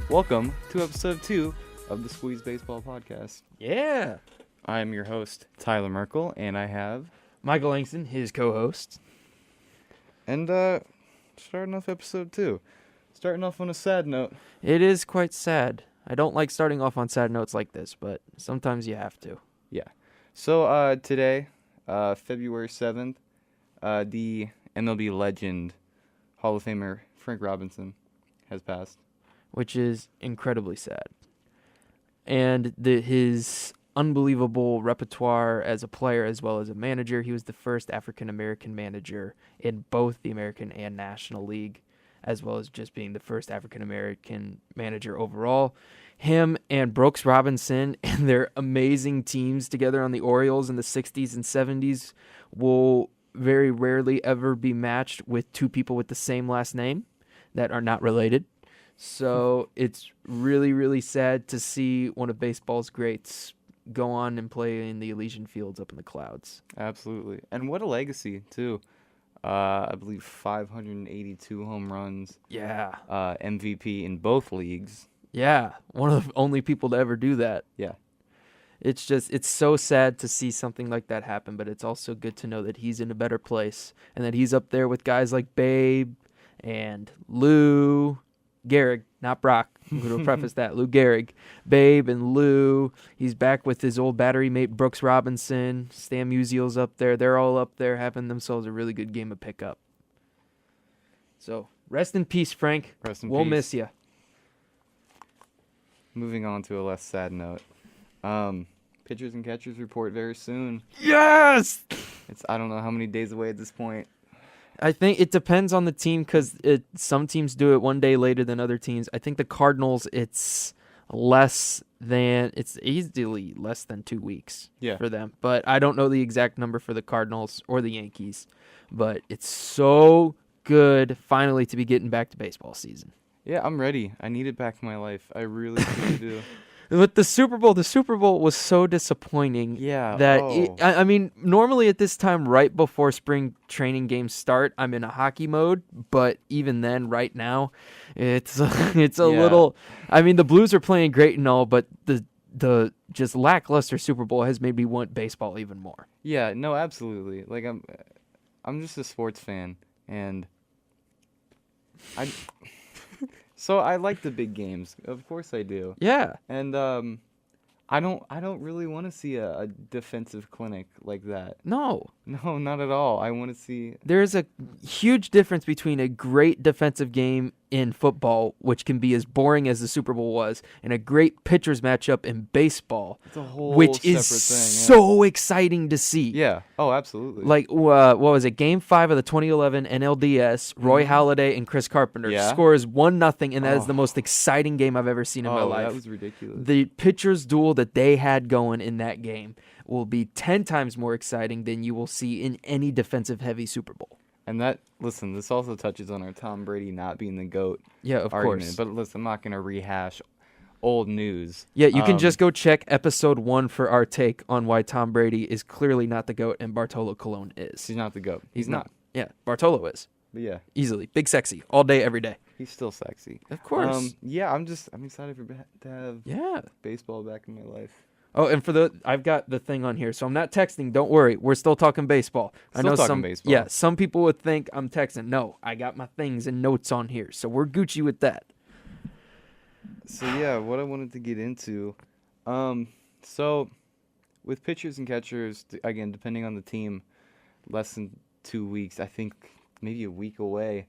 Welcome to episode 2 of the Squeeze Baseball Podcast. Yeah. I am your host, Tyler Merkel, and I have... Michael Langston, his co-host. And, starting off episode 2. Starting off on a sad note. It is quite sad. I don't like starting off on sad notes like this, but sometimes you have to. Yeah. So, today, February 7th, the MLB legend, Hall of Famer Frank Robinson has passed. Which is incredibly sad. And his unbelievable repertoire as a player as well as a manager. He was the first African-American manager in both the American and National League, as well as just being the first African-American manager overall. Him and Brooks Robinson and their amazing teams together on the Orioles in the 60s and 70s will very rarely ever be matched with two people with the same last name that are not related. So it's really, really sad to see one of baseball's greats go on and play in the Elysian Fields up in the clouds. Absolutely. And what a legacy, too. I believe 582 home runs. Yeah. MVP in both leagues. Yeah. One of the only people to ever do that. Yeah. It's so sad to see something like that happen, but it's also good to know that he's in a better place and that he's up there with guys like Babe and Lou Gehrig, not Brock. I'm going to preface that. Lou Gehrig, Babe, and Lou. He's back with his old battery mate Brooks Robinson. Stan Musial's up there. They're all up there having themselves a really good game of pickup. So rest in peace, Frank. Rest in we'll peace. miss you. Moving on to a less sad note. Pitchers and catchers report very soon. Yes! I don't know how many days away at this point. I think it depends on the team because some teams do it one day later than other teams. I think the Cardinals, it's easily less than 2 weeks for them. But I don't know the exact number for the Cardinals or the Yankees. But it's so good finally to be getting back to baseball season. Yeah, I'm ready. I need it back in my life. I really, really do. With the Super Bowl was so disappointing. Yeah. That I mean, normally at this time, right before spring training games start, I'm in a hockey mode. But even then, right now, it's a little. I mean, the Blues are playing great and all, but the just lackluster Super Bowl has made me want baseball even more. Yeah. No, absolutely. Like I'm just a sports fan, and So I like the big games. Of course I do. Yeah. And I don't really want to see a defensive clinic like that. No, not at all. I want to see... There's a huge difference between a great defensive game in football, which can be as boring as the Super Bowl was, and a great pitchers matchup in baseball, it's a whole which is so exciting to see. Yeah. Oh, absolutely. Like, what was it? Game 5 of the 2011 NLDS, Roy Halladay and Chris Carpenter scores 1-0, and that is the most exciting game I've ever seen in my life. That was ridiculous. The pitchers duel that they had going in that game will be 10 times more exciting than you will see in any defensive-heavy Super Bowl. And this also touches on our Tom Brady not being the GOAT of argument. course. But listen, I'm not going to rehash old news. Yeah, you can just go check episode 1 for our take on why Tom Brady is clearly not the GOAT and Bartolo Colon is. He's not the GOAT. He's not. Yeah, Bartolo is. But yeah. Easily. Big sexy. All day, every day. He's still sexy. Of course. Yeah, I'm excited to have baseball back in my life. Oh, and I've got the thing on here, so I'm not texting. Don't worry, we're still talking baseball. Baseball. Yeah, some people would think I'm texting. No, I got my things and notes on here, so we're Gucci with that. So yeah, what I wanted to get into, so with pitchers and catchers, again, depending on the team, less than 2 weeks, I think maybe a week away.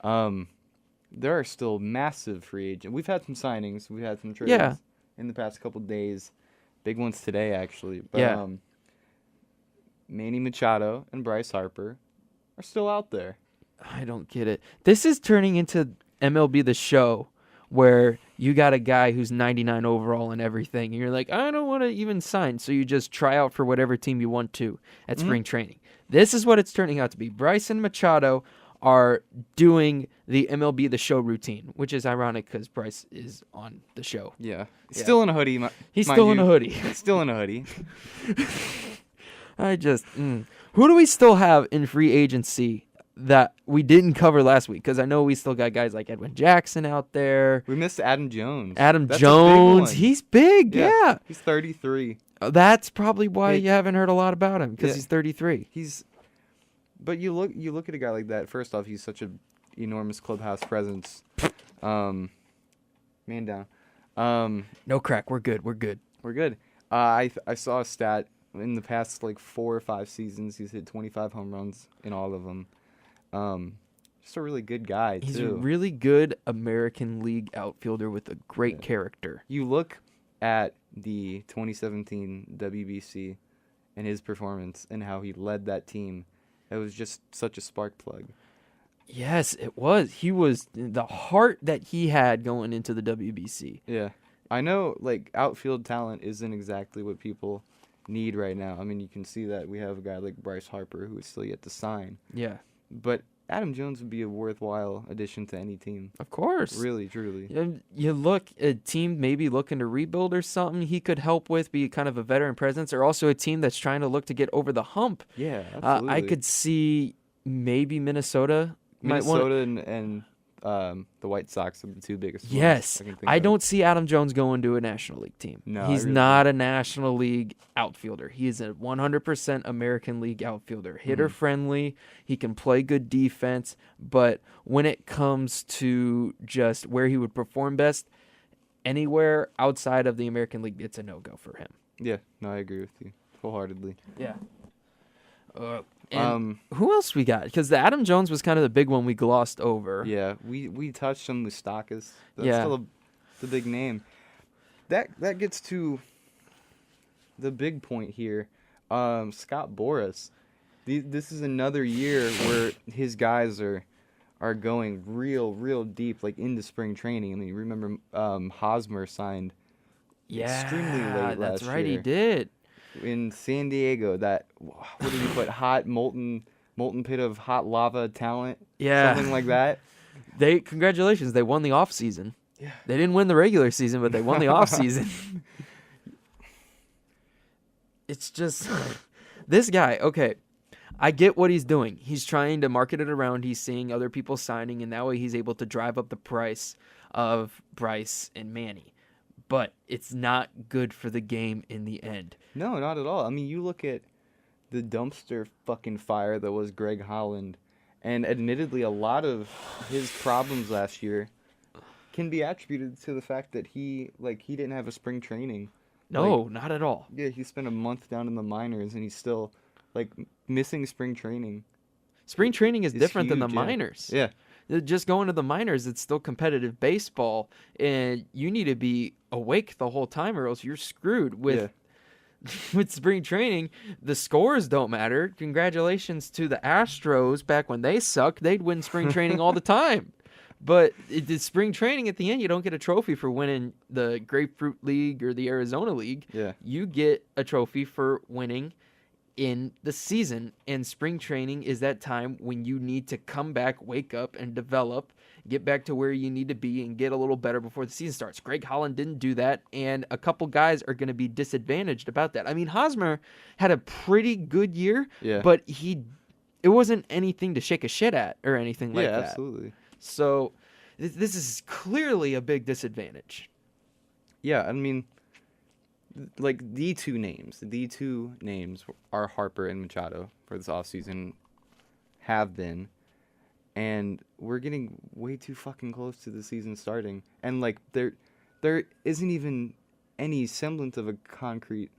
There are still massive free agents. We've had some signings, we've had some trades in the past couple days. Big ones today, actually. But, Manny Machado and Bryce Harper are still out there. I don't get it. This is turning into MLB The Show, where you got a guy who's 99 overall and everything, and you're like, I don't want to even sign, so you just try out for whatever team you want to at spring training. This is what it's turning out to be. Bryce and Machado are doing the MLB The Show routine, which is ironic because Bryce is on the show. Yeah. Still in a hoodie. He's still in a hoodie. Still in a hoodie. Who do we still have in free agency that we didn't cover last week, because I know we still got guys like Edwin Jackson out there. We missed Adam Jones. Adam That's Jones, a big one. he's big, yeah. He's 33. That's probably why Hey, you haven't heard a lot about him, because yeah. he's 33. But you look at a guy like that. First off, he's such an enormous clubhouse presence. Man down. No crack, we're good. We're good. I saw a stat in the past like 4 or 5 seasons. He's hit 25 home runs in all of them. Just a really good guy too. He's a really good American League outfielder with a great Yeah. character. You look at the 2017 WBC and his performance and how he led that team. It was just such a spark plug. Yes, it was. He was the heart that he had going into the WBC. Yeah. I know, like, outfield talent isn't exactly what people need right now. I mean, you can see that we have a guy like Bryce Harper who is still yet to sign. Yeah, But Adam Jones would be a worthwhile addition to any team. of course. Really, truly. You look, a team maybe looking to rebuild or something he could help with, be kind of a veteran presence, or also a team that's trying to look to get over the hump. Yeah, absolutely. I could see maybe Minnesota might want. Minnesota and the White Sox are the 2 biggest ones Yes, I can think I of. don't see Adam Jones going to a National League team. No, He's I really not a National League outfielder. He is a 100% American League outfielder. Hitter friendly. He can play good defense, but when it comes to just where he would perform best, anywhere outside of the American League, it's a no-go for him. Yeah, no, I agree with you wholeheartedly. Yeah. And who else we got? Because the Adam Jones was kind of the big one we glossed over. Yeah, we touched on Moustakas. That's Yeah. still the big name. That gets to the big point here. Scott Boras. This is another year where his guys are going real deep, like into spring training. I mean, remember Hosmer signed extremely late that's last right, he year. did. In San Diego. That, what did he put? Hot molten pit of hot lava talent. Yeah. Something like that. Congratulations, they won the off season. Yeah. They didn't win the regular season, but they won the off season. It's just this guy, okay. I get what he's doing. He's trying to market it around. He's seeing other people signing, and that way he's able to drive up the price of Bryce and Manny. But it's not good for the game in the end. No, not at all. I mean, you look at the dumpster fucking fire that was Greg Holland, and admittedly, a lot of his problems last year can be attributed to the fact that he didn't have a spring training. No, not at all. Yeah, he spent a month down in the minors, and he's still missing spring training. Spring training is different than the huge, yeah. minors. Yeah. Just going to the minors, it's still competitive baseball, and you need to be awake the whole time, or else you're screwed with with spring training. The scores don't matter. Congratulations to the Astros back when they sucked; they'd win spring training all the time. But the spring training at the end, you don't get a trophy for winning the Grapefruit League or the Arizona League. Yeah. You get a trophy for winning in the season, and spring training is that time when you need to come back, wake up, and develop, get back to where you need to be, and get a little better before the season starts. Greg Holland didn't do that, and a couple guys are going to be disadvantaged about that. I mean, Hosmer had a pretty good year, but it wasn't anything to shake a shit at or anything like that. Yeah, absolutely. So this is clearly a big disadvantage. Yeah, I mean, the two names are Harper and Machado for this offseason, have been, and we're getting way too fucking close to the season starting, and there isn't even any semblance of a concrete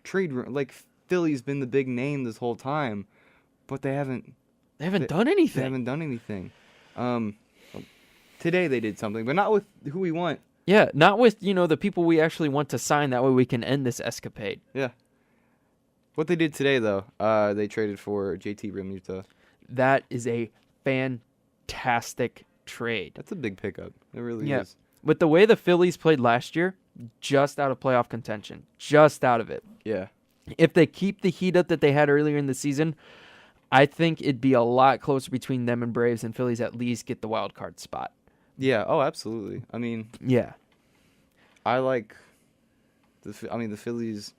trade room. Philly's been the big name this whole time, but they haven't done anything. They haven't done anything. Today they did something, but not with who we want. Yeah, not with, the people we actually want to sign. That way we can end this escapade. Yeah. What they did today, though, they traded for JT Realmuto. That is a fantastic trade. That's a big pickup. It really Yeah. is. With the way the Phillies played last year, just out of playoff contention. Just out of it. Yeah. If they keep the heat up that they had earlier in the season, I think it'd be a lot closer between them and Braves, and Phillies at least get the wild card spot. Yeah. Oh, absolutely. I mean, yeah, I like the Phillies.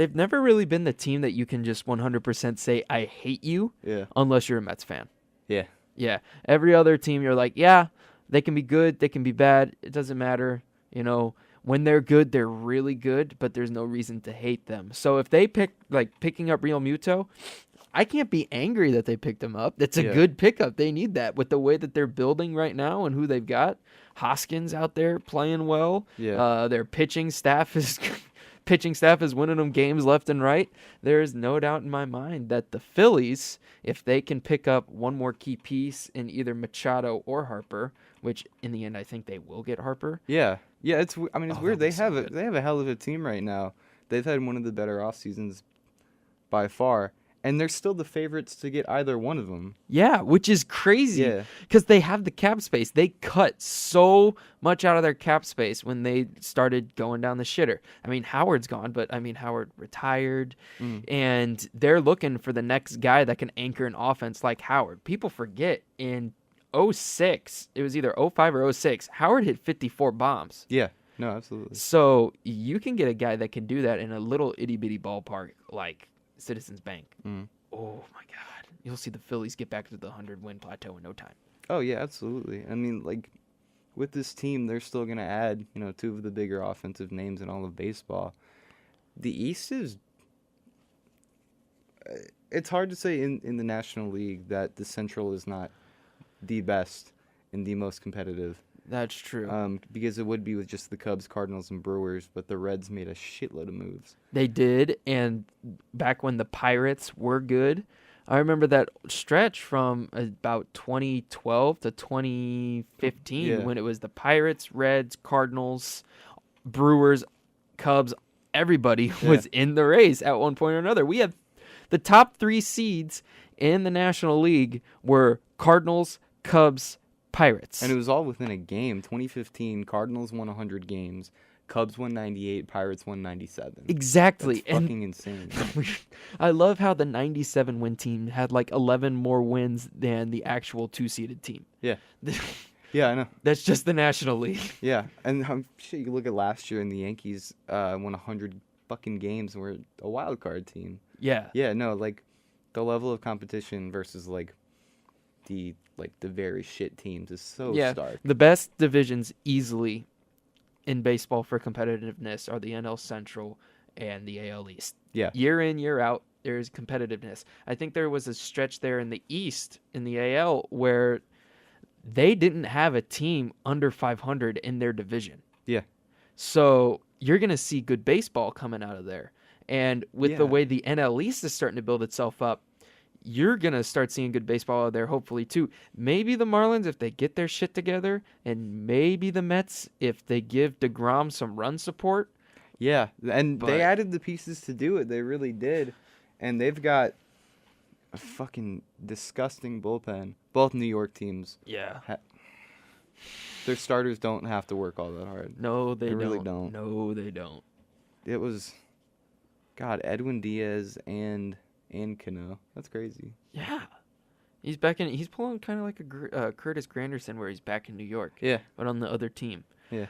they've never really been the team that you can just 100% say, I hate you, Yeah. unless you're a Mets fan. Yeah. Yeah. Every other team, you're like, yeah, they can be good, they can be bad. It doesn't matter. You know, when they're good, they're really good, but there's no reason to hate them. So if they picking up Real Muto, I can't be angry that they picked him up. That's a Yeah. good pickup. They need that with the way that they're building right now and who they've got. Hoskins out there playing well. Yeah. Their pitching staff is winning them games left and right. There is no doubt in my mind that the Phillies, if they can pick up one more key piece in either Machado or Harper, which in the end I think they will get Harper. Yeah. Yeah, it's Oh, weird. that'd be so good. They have a hell of a team right now. They've had one of the better off seasons by far, and they're still the favorites to get either one of them. Yeah, which is crazy Yeah. because they have the cap space. They cut so much out of their cap space when they started going down the shitter. I mean, Howard's gone, but I mean, Howard retired, and they're looking for the next guy that can anchor an offense like Howard. People forget in 06, it was either 05 or 06, Howard hit 54 bombs. Yeah. No, absolutely. So you can get a guy that can do that in a little itty bitty ballpark like Citizens Bank. Oh my God. You'll see the Phillies get back to the 100-win plateau in no time. Oh yeah, absolutely. I mean, like, with this team, they're still gonna add, two of the bigger offensive names in all of baseball. The East is. It's hard to say in the National League that the Central is not the best and the most competitive. That's true. Because it would be with just the Cubs, Cardinals, and Brewers, but the Reds made a shitload of moves. They did, and back when the Pirates were good, I remember that stretch from about 2012 to 2015 when it was the Pirates, Reds, Cardinals, Brewers, Cubs, everybody was in the race at one point or another. We had the top 3 seeds in the National League were Cardinals, Cubs, Pirates. And it was all within a game. 2015, Cardinals won 100 games. Cubs won 98. Pirates won 97. Exactly. That's fucking insane. I love how the 97 win team had like 11 more wins than the actual 2-seeded team. Yeah. Yeah, I know. That's just the National League. Yeah, and shit, you look at last year and the Yankees won 100 fucking games and were a wild card team. Yeah. Yeah, no, like the level of competition versus the very shit teams is so stark. The best divisions easily in baseball for competitiveness are the NL Central and the AL East. Yeah. Year in, year out, there's competitiveness. I think there was a stretch there in the East, in the AL, where they didn't have a team under 500 in their division. Yeah. So you're going to see good baseball coming out of there. And with the way the NL East is starting to build itself up, you're going to start seeing good baseball out there, hopefully, too. Maybe the Marlins, if they get their shit together, and maybe the Mets, if they give DeGrom some run support. Yeah, and they added the pieces to do it. They really did. And they've got a fucking disgusting bullpen. Both New York teams. Yeah. Their starters don't have to work all that hard. No, they really don't. No, they don't. It was, God, Edwin Diaz and Cano. That's crazy. Yeah. He's back in. He's pulling kind of like a Curtis Granderson, where he's back in New York. Yeah. But on the other team. Yeah.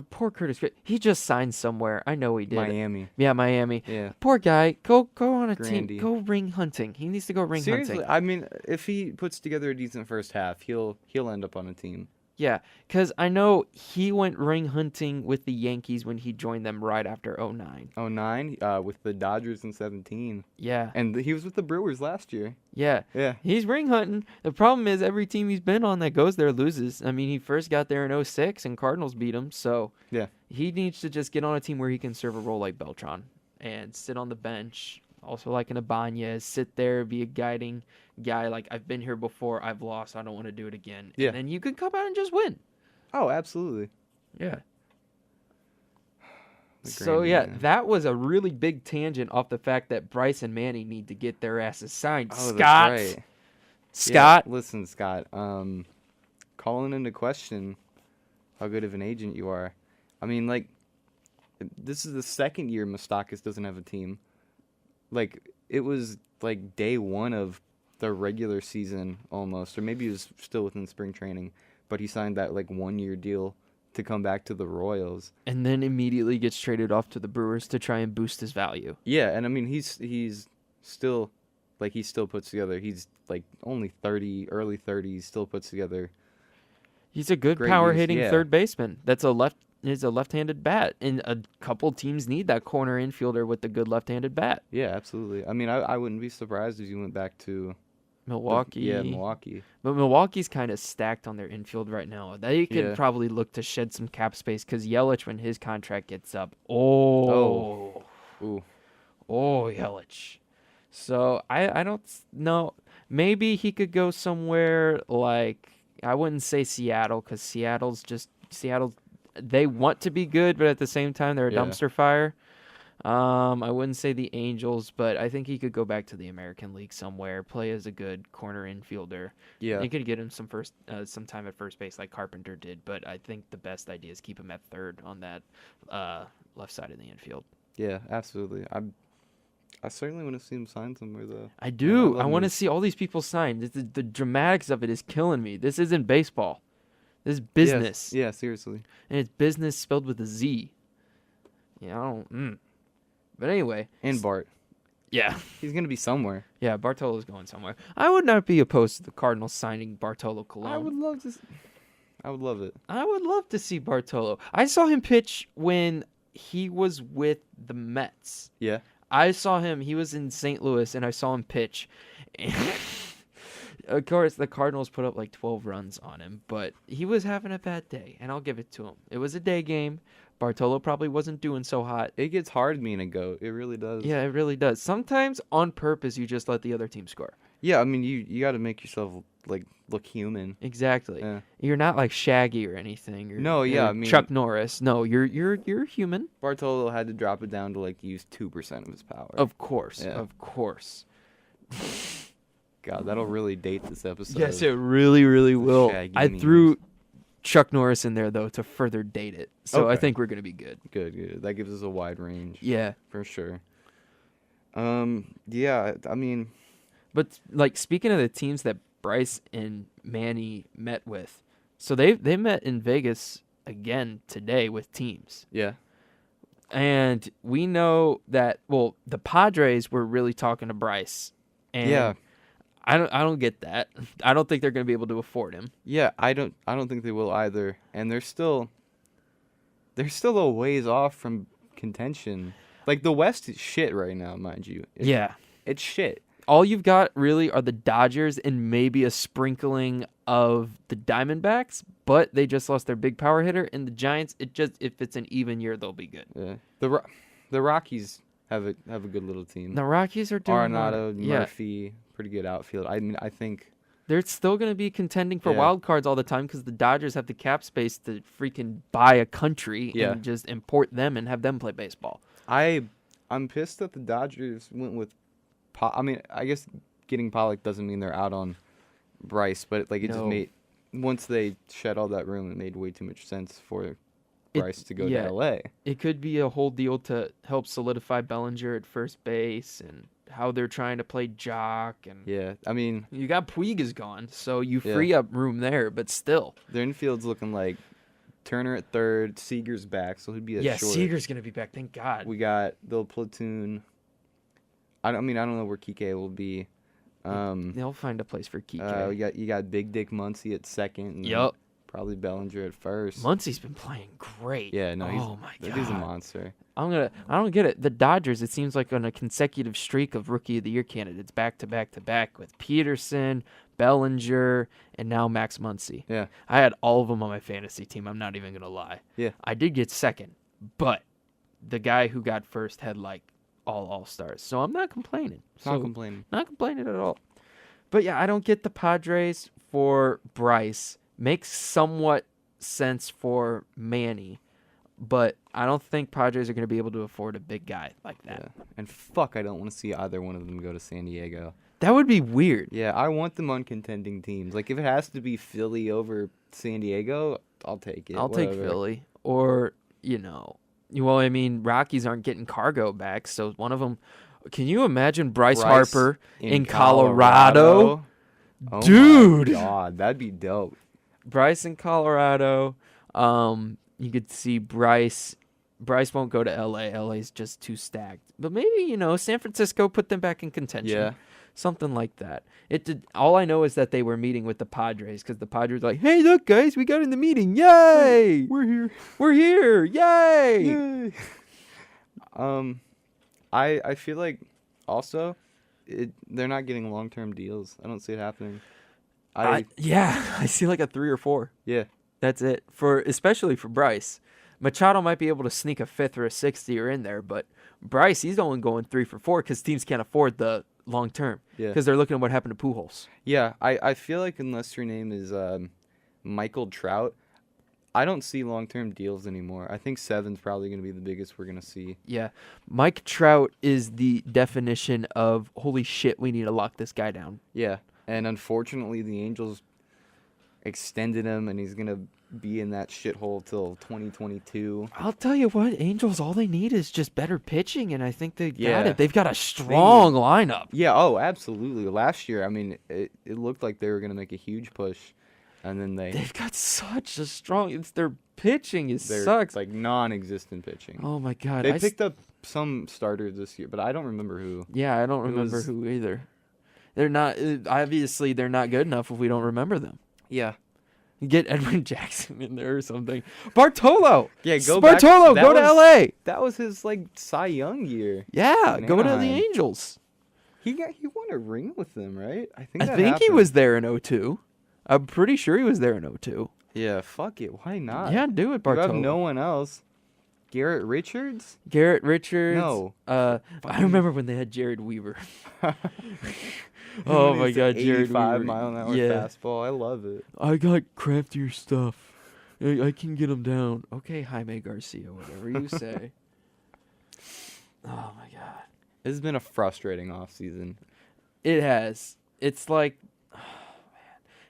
Poor Curtis. He just signed somewhere. I know he did. Miami. Yeah, Miami. Yeah. Poor guy. Go on a Grandy. team. Go ring hunting. He needs to go ring Seriously, hunting. I mean, if he puts together a decent first half, he'll end up on a team. Yeah, because I know he went ring hunting with the Yankees when he joined them right after 09. 09, with the Dodgers in 17. Yeah. And he was with the Brewers last year. Yeah. Yeah. He's ring hunting. The problem is every team he's been on that goes there loses. I mean, he first got there in 06 and Cardinals beat him. So Yeah. he needs to just get on a team where he can serve a role like Beltran and sit on the bench. Also like an Ibanez, sit there, be a guiding guy. Like, I've been here before, I've lost, I don't want to do it again. Yeah. And then you can come out and just win. Oh, absolutely. Yeah. The So, Grandy, yeah, man. that was a really big tangent off the fact that Bryce and Manny need to get their asses signed. Oh, Scott. that's right. Scott. Yeah, listen, Scott. Calling into question how good of an agent you are. I mean, like, this is the second year Moustakas doesn't have a team. Like, it was, like, day one of the regular season almost, or maybe it was still within spring training, but he signed that, like, 1-year deal to come back to the Royals. And then immediately gets traded off to the Brewers to try and boost his value. Yeah, and I mean he's still like he still puts together. He's like only 30, early 30s, still puts together. He's a good Great power use, hitting yeah. third baseman. Is a left-handed bat, and a couple teams need that corner infielder with the good left-handed bat. Yeah, absolutely. I mean, I wouldn't be surprised if you went back to Milwaukee. Milwaukee. But Milwaukee's kind of stacked on their infield right now. They could Yeah. probably look to shed some cap space because Yelich, when his contract gets up, oh, Ooh. Yelich. So I don't know. Maybe he could go somewhere like, I wouldn't say Seattle, because Seattle. They want to be good, but at the same time they're a Yeah. dumpster fire. I wouldn't say the Angels, but I think he could go back to the American League somewhere, play as a good corner infielder. Yeah. They could get him some time at first base like Carpenter did, but I think the best idea is keep him at third on that left side of the infield. Yeah, absolutely. I certainly want to see him sign somewhere though. I do. love I want to moves. see all these people sign. The dramatics of it is killing me. This isn't baseball. This is business. Yeah, seriously. And it's business spelled with a Z. Yeah, I don't. But anyway. And Bart. Yeah. He's going to be somewhere. Yeah, Bartolo's going somewhere. I would not be opposed to the Cardinals signing Bartolo Colon. I would love to. I would love it. I would love to see Bartolo. I saw him pitch when he was with the Mets. Yeah. I saw him. He was in St. Louis, and I saw him pitch. And of course, the Cardinals put up like 12 runs on him, but he was having a bad day, and I'll give it to him. It was a day game. Bartolo probably wasn't doing so hot. It gets hard being a GOAT. It really does. Yeah, it really does. Sometimes on purpose, you just let the other team score. Yeah, I mean, you got to make yourself like look human. Exactly. Yeah. You're not like Shaggy or anything. No, yeah, or I mean- Chuck Norris. No, you're human. Bartolo had to drop it down to like use 2% of his power. Of course, Yeah. of course. God, that'll really date this episode. Yes, it really, really will. Shaggy I memes. threw Chuck Norris in there though to further date it, so I Okay. think we're gonna be good. Good. That gives us a wide range. Yeah, For sure. Yeah, I mean, but like speaking of the teams that Bryce and Manny met with, so they met in Vegas again today with teams. yeah. And we know that, well, the Padres were really talking to Bryce. And Yeah. I don't get that. I don't think they're going to be able to afford him. Yeah, I don't think they will either. And they're still a ways off from contention. Like the West is shit right now, mind you. It's shit. All you've got really are the Dodgers and maybe a sprinkling of the Diamondbacks, but they just lost their big power hitter, and the Giants, if it's an even year, they'll be good. Yeah. The Rockies have a good little team. The Rockies are doing Arenado, yeah. Murphy, pretty good outfield. I mean, I think They're still going to be contending for Yeah. wild cards all the time because the Dodgers have the cap space to freaking buy a country Yeah. and just import them and have them play baseball. I'm pissed that the Dodgers went with I mean, I guess getting Pollock doesn't mean they're out on Bryce, but like it just No. made once they shed all that room, it made way too much sense for It- Bryce to go yeah. to LA. It could be a whole deal to help solidify Bellinger at first base and how they're trying to play Jock. And Yeah, I mean, you got Puig is gone, so you Yeah. free up room there, but still. their infield's looking like Turner at third, Seager's back, so he'd be a Yeah, short. Seager's going to be back, thank God. We got the platoon. I don't know where Kike will be. They'll find a place for Kike. You got Big Dick Muncy at second. And then Yup. Probably Bellinger at first. Muncie's been playing great. Yeah, no, oh my that God. dude's a monster. I don't get it. The Dodgers, it seems like on a consecutive streak of Rookie of the Year candidates, back to back to back with Peterson, Bellinger, and now Max Muncy. Yeah. I had all of them on my fantasy team. I'm not even gonna lie. Yeah. I did get second, but the guy who got first had like all stars. So I'm not complaining. Not complaining. Not complaining at all. But yeah, I don't get the Padres for Bryce. Makes somewhat sense for Manny, but I don't think Padres are going to be able to afford a big guy like that. Yeah. And fuck, I don't want to see either one of them go to San Diego. That would be weird. Yeah, I want them on contending teams. Like, if it has to be Philly over San Diego, I'll take it. I'll take whatever. Philly. Or, well, I mean, Rockies aren't getting Cargo back, so one of them. Can you imagine Bryce Harper in Colorado? Oh Dude! my God, that'd be dope. Bryce in Colorado, You could see Bryce. Bryce won't go to LA. LA's just too stacked. But maybe, San Francisco put them back in contention. Yeah. Something like that. All I know is that they were meeting with the Padres because the Padres were like, hey, look, guys, we got in the meeting. Yay! We're here. We're here. Yay! Yay. I feel like also they're not getting long-term deals. I don't see it happening. I see like a 3 or 4. Yeah. That's it. Especially for Bryce. Machado might be able to sneak a 5th or a 6th year in there, but Bryce, he's only going 3 for 4 because teams can't afford the long term. Yeah. Because they're looking at what happened to Pujols. Yeah, I feel like unless your name is Michael Trout, I don't see long-term deals anymore. I think 7's probably going to be the biggest we're going to see. Yeah. Mike Trout is the definition of, holy shit, we need to lock this guy down. Yeah, and unfortunately the Angels extended him, and he's going to be in that shithole till 2022. I'll tell you what, Angels, all they need is just better pitching, and I think they got Yeah. it. They've got a strong lineup. Yeah, oh, absolutely. Last year, I mean, it looked like they were going to make a huge push, and then They've got such a strong... Their pitching they're sucks. like non-existent pitching. Oh, my God. They picked up some starters this year, but I don't remember who. Yeah, I don't remember who either. They're not... Obviously, they're not good enough if we don't remember them. Yeah. Get Edwin Jackson in there or something. Bartolo! Yeah, go Bartolo, back. go to L.A. That was his, Cy Young year. Yeah, in go to the Anaheim. Angels. He won a ring with them, right? I I think he happened. was there in 02. I'm pretty sure he was there in 02. Yeah, fuck it. Why not? Yeah, do it, You Bartolo. have no one else. Garrett Richards? Garrett Richards. No. I remember when they had Jared Weaver. Oh my God, Jared 85 Weaver. mile an hour Yeah. fastball. I love it. I got craftier stuff. I can get him down. Okay, Jaime Garcia, whatever you say. Oh my God. This has been a frustrating offseason. It has. It's like,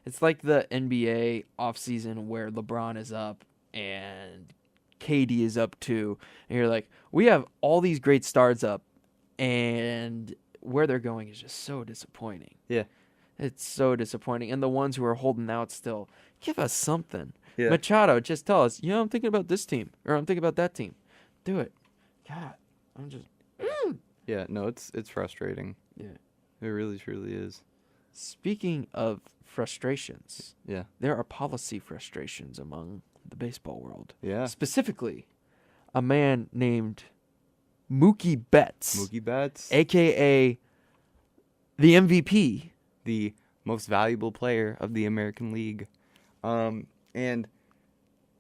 it's like the NBA offseason where LeBron is up and KD is up too, and you're like, we have all these great stars up, and where they're going is just so disappointing. Yeah. It's so disappointing. And the ones who are holding out still, give us something. Yeah. Machado, just tell us, I'm thinking about this team, or I'm thinking about that team. Do it. God, I'm just... Yeah, no, it's frustrating. Yeah. It really, truly is. Speaking of frustrations, Yeah. there are policy frustrations among the baseball world. Yeah. Specifically, a man named Mookie Betts, Mookie Betts, a.k.a. the MVP. the most valuable player of the American League. And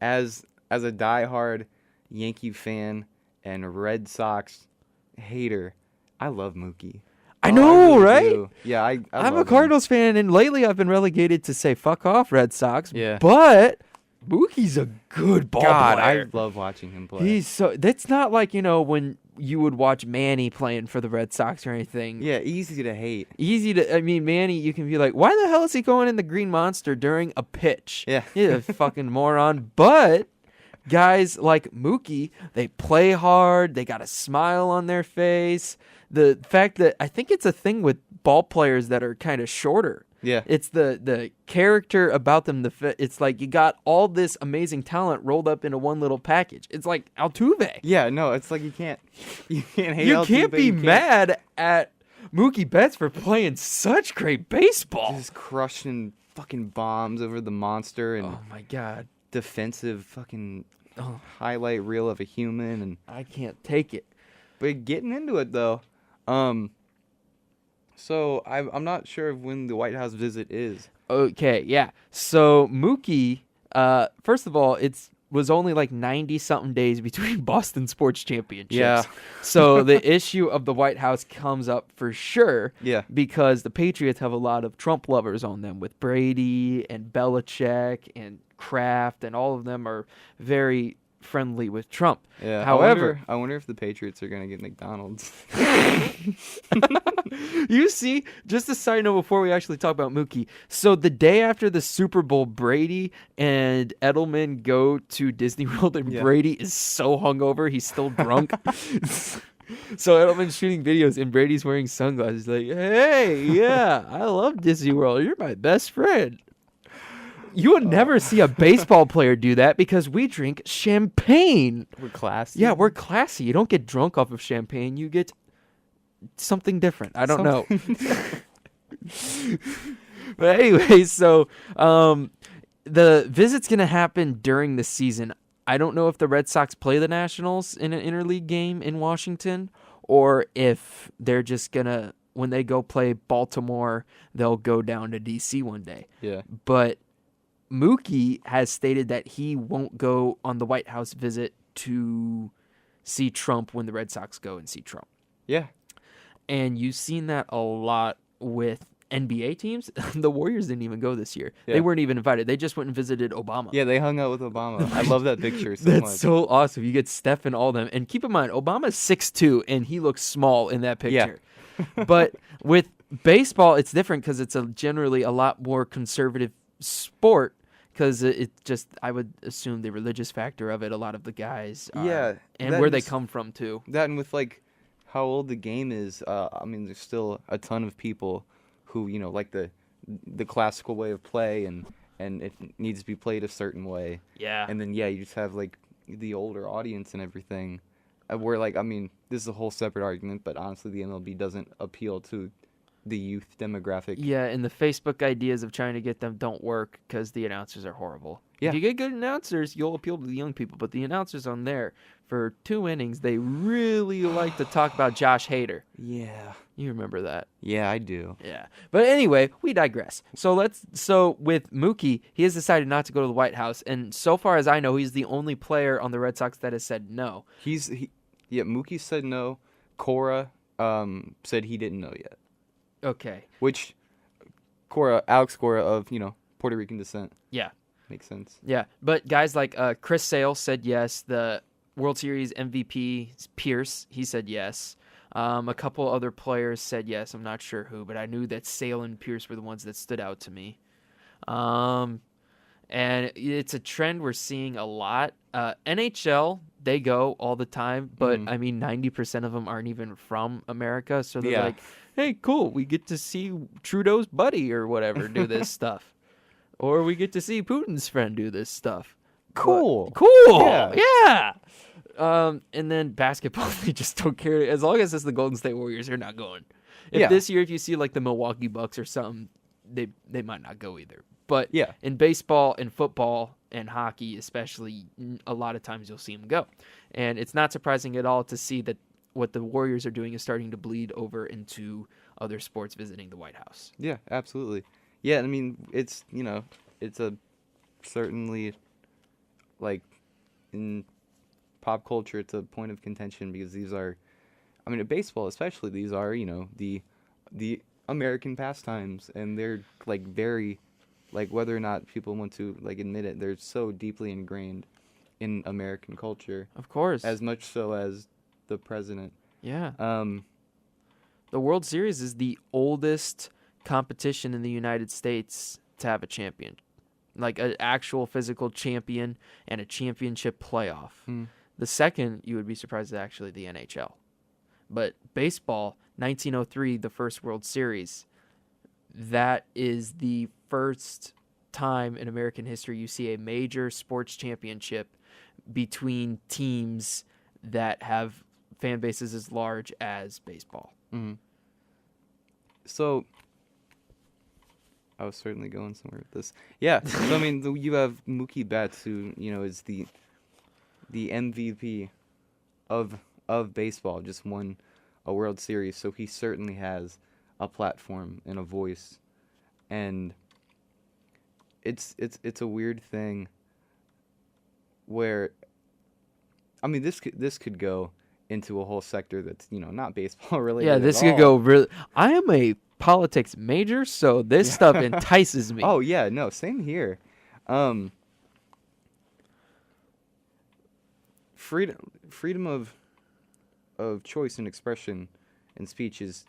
as a diehard Yankee fan and Red Sox hater, I love Mookie. I Oh, know, really right? do. Yeah, I'm I'm a Cardinals fan, and lately I've been relegated to say fuck off, Red Sox. Yeah. But Mookie's a good ball God, player. I love watching him play. He's so... That's not like, when you would watch Manny playing for the Red Sox or anything. Yeah, easy to hate. Manny, you can be like, why the hell is he going in the Green Monster during a pitch? Yeah. He's a fucking moron. But guys like Mookie, they play hard. They got a smile on their face. The fact that I think it's a thing with ball players that are kind of shorter. Yeah. It's the character about them. It's like you got all this amazing talent rolled up into one little package. It's like Altuve. Yeah, no, it's like you can't hate You Altuve, can't be you can't mad at Mookie Betts for playing such great baseball. just crushing fucking bombs over the monster and Oh my God. defensive fucking Oh, highlight reel of a human. And I can't take it. but getting into it though, so I'm not sure of when the White House visit is. Okay, yeah. So Mookie, first of all, was only like 90-something days between Boston sports championships. Yeah. So the issue of the White House comes up for sure. Yeah. Because the Patriots have a lot of Trump lovers on them with Brady and Belichick and Kraft, and all of them are very friendly with Trump. Yeah. However, I wonder if the Patriots are gonna get McDonald's. you see, just a side note before we actually talk about Mookie. So the day after the Super Bowl, Brady and Edelman go to Disney World, and Yeah. Brady is so hungover, he's still drunk. So Edelman's shooting videos, and Brady's wearing sunglasses. Like, hey, yeah, I love Disney World. You're my best friend. You would never see a baseball player do that because we drink champagne. We're classy. Yeah, we're classy. You don't get drunk off of champagne. You get something different. I don't know. But anyway, so the visit's going to happen during the season. I don't know if the Red Sox play the Nationals in an interleague game in Washington or if they're just going to, when they go play Baltimore, they'll go down to D.C. one day. Yeah. But Mookie has stated that he won't go on the White House visit to see Trump when the Red Sox go and see Trump. Yeah. And you've seen that a lot with NBA teams. The Warriors didn't even go this year. Yeah. They weren't even invited. They just went and visited Obama. Yeah, they hung out with Obama. I love that picture so That's much. so awesome. You get Steph and all them. And keep in mind, Obama's 6'2", and he looks small in that picture. Yeah. But with baseball, it's different because it's generally a lot more conservative sport because it just, I would assume the religious factor of it, a lot of the guys are, Yeah, and that where they is- come from, too. That and with like how old the game is, I mean, there's still a ton of people who, you know, like the classical way of play and it needs to be played a certain way. Yeah. And then, yeah, you just have like the older audience and everything. Where like, I mean, this is a whole separate argument, but honestly, the MLB doesn't appeal to the youth demographic. Yeah, and the Facebook ideas of trying to get them don't work because the announcers are horrible. Yeah. If you get good announcers, you'll appeal to the young people. But the announcers on there, for 2 innings, they really like to talk about Josh Hader. Yeah. You remember that. Yeah, I do. Yeah. But anyway, we digress. So with Mookie, he has decided not to go to the White House. And so far as I know, he's the only player on the Red Sox that has said no. Yeah, Mookie said no. Cora said he didn't know yet. Okay. Which Alex Cora of, you know, Puerto Rican descent. Yeah. Makes sense. Yeah. But guys like Chris Sale said yes. The World Series MVP, Pierce, he said yes. A couple other players said yes. I'm not sure who, but I knew that Sale and Pierce were the ones that stood out to me. And it's a trend we're seeing a lot. NHL, they go all the time, but I mean, 90% of them aren't even from America. So they're like, hey, cool, we get to see Trudeau's buddy or whatever do this stuff. Or we get to see Putin's friend do this stuff. Cool. Cool. Yeah. And then basketball, they just don't care. As long as it's the Golden State Warriors, they're not going. Yeah. This year, if you see like the Milwaukee Bucks or something, they might not go either. But Yeah. in baseball and football and hockey especially, a lot of times you'll see them go. And it's not surprising at all to see that what the Warriors are doing is starting to bleed over into other sports visiting the White House. Yeah, absolutely. Yeah, I mean, it's, you know, it's a certainly, like, in pop culture, it's a point of contention because these are, I mean, in baseball especially, these are, you know, the American pastimes, and they're, like, very, like, whether or not people want to, like, admit it, they're so deeply ingrained in American culture. Of course. As much so as the president. Yeah. Um, The World Series is the oldest competition in the United States to have a champion. Like an actual physical champion and a championship playoff. The second, you would be surprised, is actually the NHL. But baseball, 1903, the first World Series, that is the first time in American history you see a major sports championship between teams that have fan bases as large as baseball. So, I was certainly going somewhere with this. Yeah, so, I mean, you have Mookie Betts, who, you know, is the MVP of baseball, just won a World Series, so he certainly has a platform and a voice, and it's a weird thing where, I mean, this could go into a whole sector that's, you know, not baseball related. Yeah, at this could all. go really. I am a politics major, so this stuff entices me. Oh yeah, no, same here. Freedom of choice and expression and speech is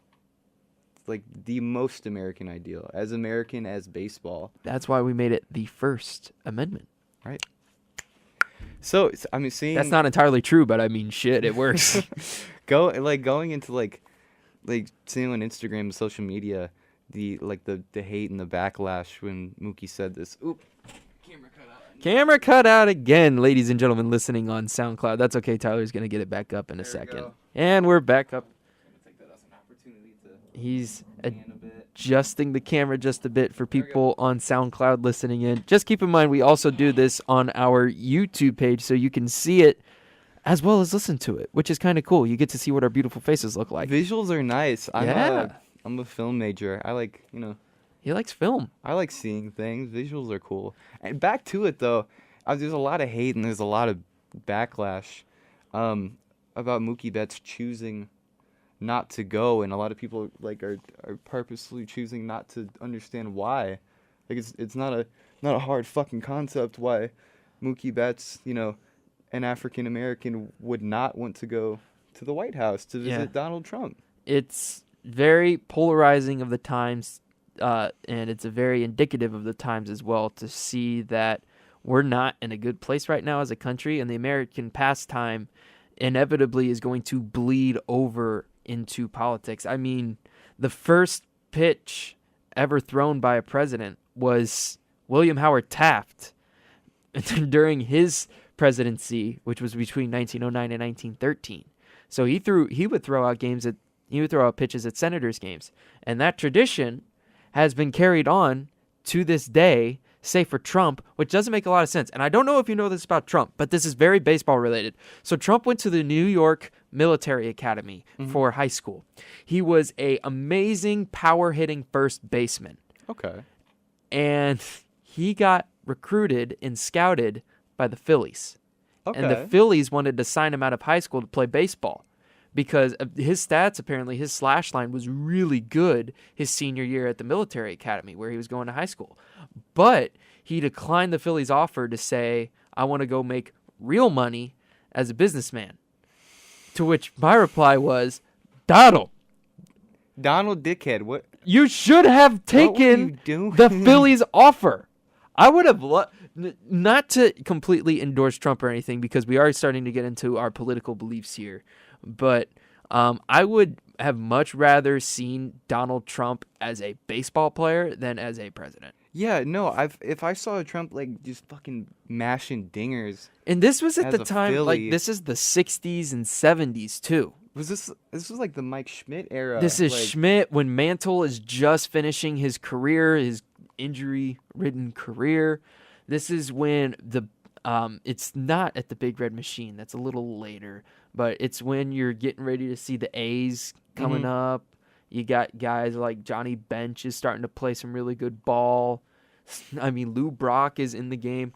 like the most American ideal, as American as baseball. That's why we made it the First Amendment. Right. So I mean, seeing That's not entirely true, but I mean, shit, it works. going into like seeing on Instagram and social media the hate and the backlash when Mookie said this. Oop, camera cut out. Camera cut out again, ladies and gentlemen listening on SoundCloud. That's okay. Tyler's going to get it back up in a There we second. go. And we're back up. I'm gonna take that as an opportunity to He's pan a bit. adjusting the camera just a bit for people on SoundCloud listening in. Just keep in mind, we also do this on our YouTube page, so you can see it as well as listen to it, which is kind of cool. You get to see what our beautiful faces look like. Visuals are nice. Yeah. I'm a film major. I like, He likes film. I like seeing things. Visuals are cool. And back to it though, there's a lot of hate and there's a lot of backlash about Mookie Betts choosing not to go, and a lot of people are purposely choosing not to understand why. Like it's not a hard fucking concept why Mookie Betts, an African American, would not want to go to the White House to visit Donald Trump. It's very polarizing of the times, and it's a very indicative of the times as well, to see that we're not in a good place right now as a country, and the American pastime inevitably is going to bleed over into politics. I mean, the first pitch ever thrown by a president was William Howard Taft during his presidency, which was between 1909 and 1913. So he would throw out pitches at senators' games, and that tradition has been carried on to this day, save for Trump, which doesn't make a lot of sense. And I don't know if you know this about Trump, but this is very baseball related. So Trump went to the New York Military Academy for high school. He was a amazing power hitting first baseman. Okay. And he got recruited and scouted by the Phillies. Okay. And the Phillies wanted to sign him out of high school to play baseball because of his stats. Apparently, his slash line was really good his senior year at the military academy where he was going to high school. But he declined the Phillies' offer to say, I want to go make real money as a businessman. To which my reply was, Donald Dickhead, what? You should have taken the Phillies' offer. I would have not to completely endorse Trump or anything, because we are starting to get into our political beliefs here, but I would have much rather seen Donald Trump as a baseball player than as a president. Yeah, no, if I saw Trump just fucking mashing dingers. And this was at as the a time, Philly, this is the 60s and 70s too. this was like the Mike Schmidt era. This is Schmidt when Mantle is just finishing his career, his injury-ridden career. This is when it's not at the Big Red Machine. That's a little later, but it's when you're getting ready to see the A's coming up. You got guys like Johnny Bench is starting to play some really good ball. I mean, Lou Brock is in the game.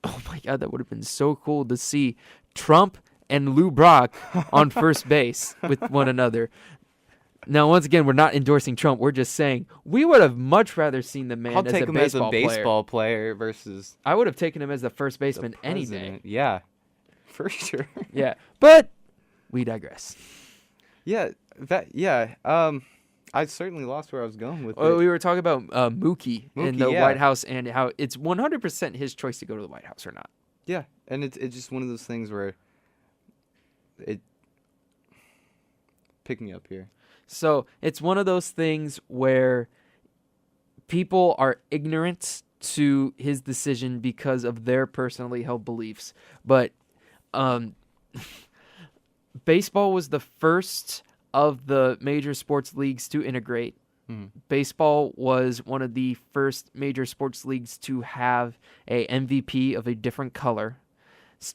Oh my God, that would have been so cool to see Trump and Lou Brock on first base with one another. Now, once again, we're not endorsing Trump. We're just saying we would have much rather seen the man I'll take him as a baseball baseball player versus I would have taken him as the first the baseman any day. president. Yeah, for sure. Yeah, but we digress. I certainly lost where I was going with Oh, it. we were talking about Mookie in the yeah. White House and how it's 100% his choice to go to the White House or not. Yeah, and it's just one of those things where it pick me up here. So it's one of those things where people are ignorant to his decision because of their personally held beliefs. But baseball was the first of the major sports leagues to integrate. Baseball was one of the first major sports leagues to have a MVP of a different color.